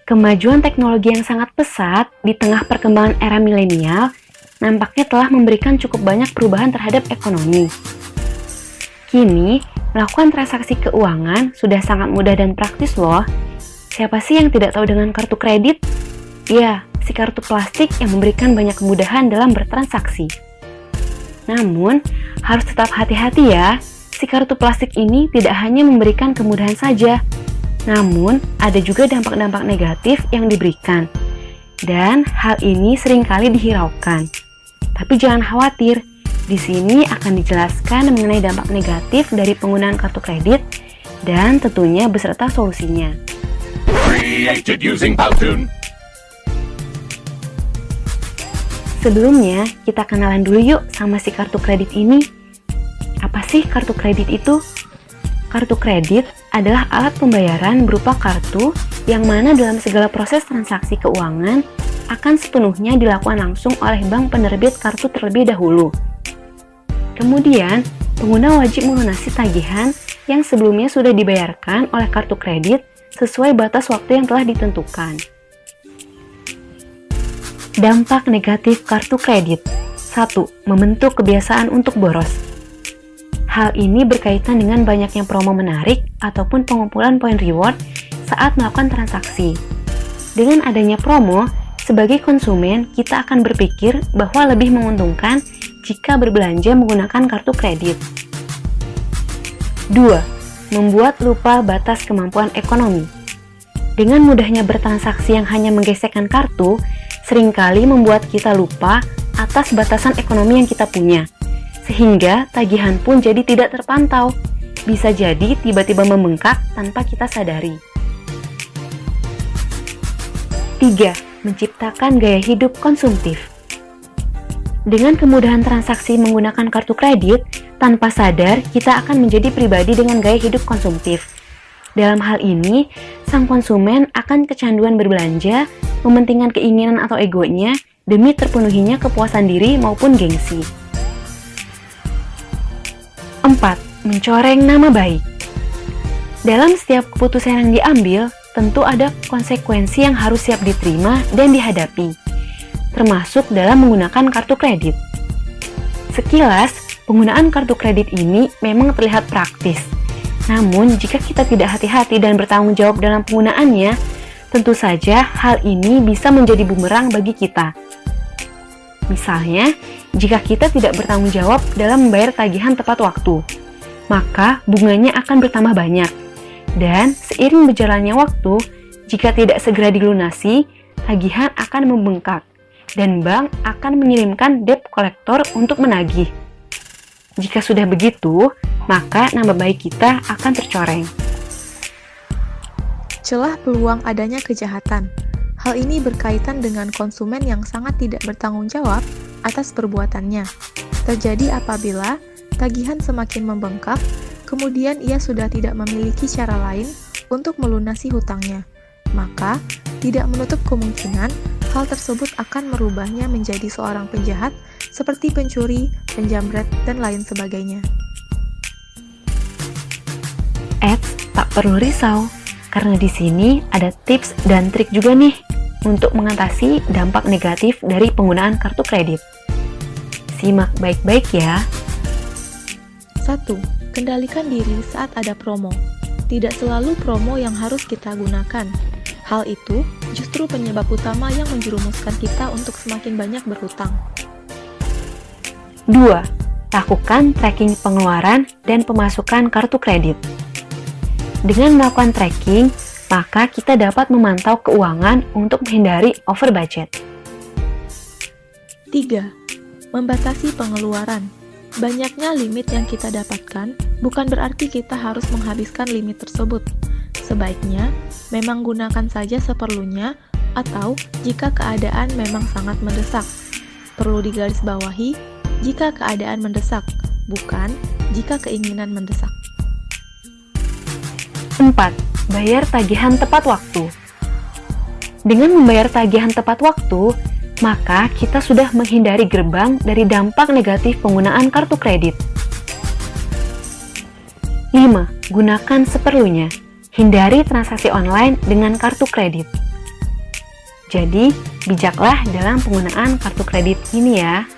Kemajuan teknologi yang sangat pesat di tengah perkembangan era milenial nampaknya telah memberikan cukup banyak perubahan terhadap ekonomi. Kini, melakukan transaksi keuangan sudah sangat mudah dan praktis loh. Siapa sih yang tidak tahu dengan kartu kredit? Ya, si kartu plastik yang memberikan banyak kemudahan dalam bertransaksi. Namun, harus tetap hati-hati ya. Si kartu plastik ini tidak hanya memberikan kemudahan saja, namun, ada juga dampak-dampak negatif yang diberikan. Dan hal ini seringkali dihiraukan. Tapi jangan khawatir, di sini akan dijelaskan mengenai dampak negatif dari penggunaan kartu kredit dan tentunya beserta solusinya. Created using Powtoon. Sebelumnya, kita kenalan dulu yuk sama si kartu kredit ini. Apa sih kartu kredit itu? Kartu kredit adalah alat pembayaran berupa kartu yang mana dalam segala proses transaksi keuangan akan sepenuhnya dilakukan langsung oleh bank penerbit kartu terlebih dahulu. Kemudian, pengguna wajib melunasi tagihan yang sebelumnya sudah dibayarkan oleh kartu kredit sesuai batas waktu yang telah ditentukan. Dampak negatif kartu kredit. 1. Membentuk kebiasaan untuk boros. Hal ini berkaitan dengan banyaknya promo menarik ataupun pengumpulan poin reward saat melakukan transaksi. Dengan adanya promo, sebagai konsumen kita akan berpikir bahwa lebih menguntungkan jika berbelanja menggunakan kartu kredit. 2. Membuat lupa batas kemampuan ekonomi. Dengan mudahnya bertransaksi yang hanya menggesekkan kartu, seringkali membuat kita lupa atas batasan ekonomi yang kita punya. Sehingga tagihan pun jadi tidak terpantau, bisa jadi tiba-tiba membengkak tanpa kita sadari. 3. Menciptakan gaya hidup konsumtif. Dengan kemudahan transaksi menggunakan kartu kredit, tanpa sadar kita akan menjadi pribadi dengan gaya hidup konsumtif. Dalam hal ini, sang konsumen akan kecanduan berbelanja, mementingkan keinginan atau egonya demi terpenuhinya kepuasan diri maupun gengsi. 4. Mencoreng nama baik. Dalam setiap keputusan yang diambil, tentu ada konsekuensi yang harus siap diterima dan dihadapi, termasuk dalam menggunakan kartu kredit. Sekilas, penggunaan kartu kredit ini memang terlihat praktis. Namun, jika kita tidak hati-hati dan bertanggung jawab dalam penggunaannya, tentu saja hal ini bisa menjadi bumerang bagi kita. Misalnya, jika kita tidak bertanggung jawab dalam membayar tagihan tepat waktu, maka bunganya akan bertambah banyak. Dan seiring berjalannya waktu, jika tidak segera dilunasi, tagihan akan membengkak, dan bank akan mengirimkan debt collector untuk menagih. Jika sudah begitu, maka nama baik kita akan tercoreng. Celah peluang adanya kejahatan. Hal ini berkaitan dengan konsumen yang sangat tidak bertanggung jawab atas perbuatannya. Terjadi apabila tagihan semakin membengkak, kemudian ia sudah tidak memiliki cara lain untuk melunasi hutangnya. Maka, tidak menutup kemungkinan hal tersebut akan merubahnya menjadi seorang penjahat seperti pencuri, penjamret, dan lain sebagainya. Eits, tak perlu risau, karena di sini ada tips dan trik juga nih untuk mengatasi dampak negatif dari penggunaan kartu kredit. Simak baik-baik ya. 1. Kendalikan diri saat ada promo. Tidak selalu promo yang harus kita gunakan. Hal itu justru penyebab utama yang menjerumuskan kita untuk semakin banyak berhutang. 2. Lakukan tracking pengeluaran dan pemasukan kartu kredit. Dengan melakukan tracking, maka kita dapat memantau keuangan untuk menghindari over budget. 3. Membatasi pengeluaran. Banyaknya limit yang kita dapatkan bukan berarti kita harus menghabiskan limit tersebut. Sebaiknya, memang gunakan saja seperlunya atau jika keadaan memang sangat mendesak. Perlu digarisbawahi, jika keadaan mendesak, bukan jika keinginan mendesak. 4. Bayar tagihan tepat waktu. Dengan membayar tagihan tepat waktu, maka kita sudah menghindari gerbang dari dampak negatif penggunaan kartu kredit. 5. Gunakan seperlunya. Hindari transaksi online dengan kartu kredit. Jadi, bijaklah dalam penggunaan kartu kredit ini ya.